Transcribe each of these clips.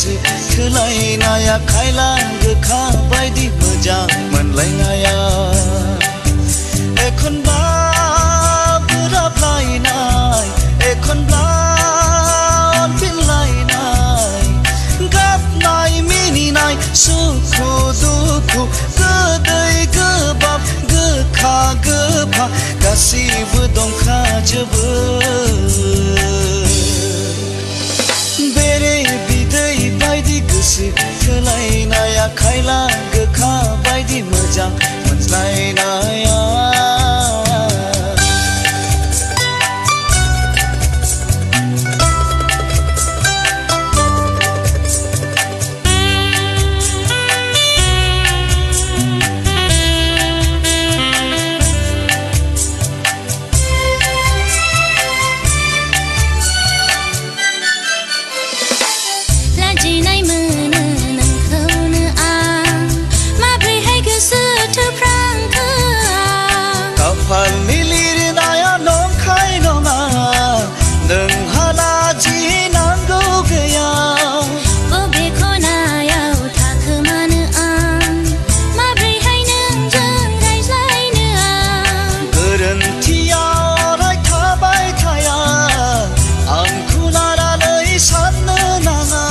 गोसो थोलायनाया खायला गोखा बायदि मोजां मोनलायनाया एखनब्ला बोराबलायनाय एखनब्ला अनफिनलायनाय गाबनाय मिनिनाय सुखु दुखु गोदै गोबाब गोखा गोफा गासिबो दंखाजोबो बेरे बिदै बायदि गोसो थोलायनाया खायला गोखा बायदि मोजां मोनज्लायनाया खाफालनि लिरनाया नंखाय नङा नोंहाला जि नांगौ गैया बबे खनायाव थाखोमानो आं माब्रैहाय नोंजों रायज्लायनो आं गोरोन्थियाव रायथाबाय थाया आंखौ लानानै साननो नाङा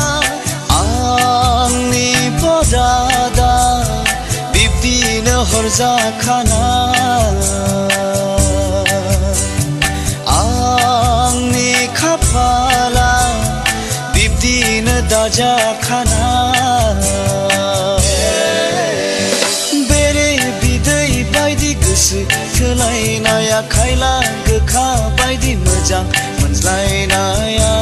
आंनि बरादा बिब्दिनो हरजाखाना आंनि खाफाला बिब्दिनो दाजाखाना बेरे बिदै बायदि गोसो थोलायनाया खायला गोखा बायदि मोजां मोनज्लायनाया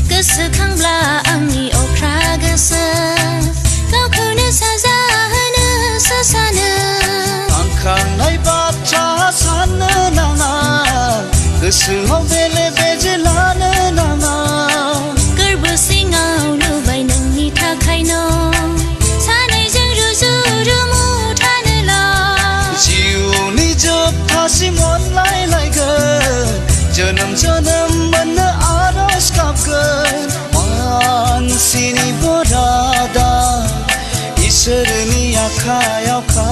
गोसोखांब्ला आंनि अख्रा गोसो गावखौनो साजा होनोसो सानो थांखांनाय बाथ्रा साननो नाङा गोसोआव बेले बेजे लानो नाङा गोरबो सिङाव लुबाय नोंनि थाखाय न' सानैजों रुजु रुमु थानोल' जिउनि जोबथासिम अनलायलायगोन जोनोम जोनोम मोननो आरज गाबगोन मानसिनि बरादा इसोरनि आखायावखा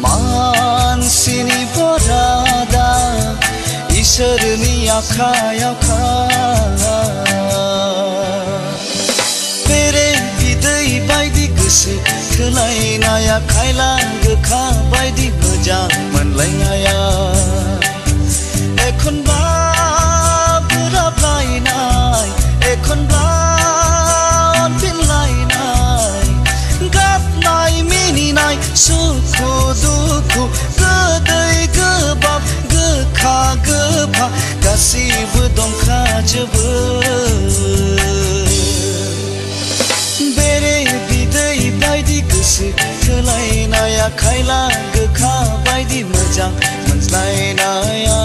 मानसिनि बरादा इसोरनि आखायावखा बेरे बिदै बायदि गोसो थोलायनाया खायला गोखा बायदि मोजां मोनलायनाया एखनब्ला बोराबलायनाय एखनब्ला अनफिनलायनाय गाबनाय मिनिनाय सुखु दुखु गोदै गोबाब गोखा गोफा गासिबो दंखाजोबो बेरे बिदै बायदि गोसो थोलायनाया खायला गोखा बायदि मोजां मोनज्लायनाया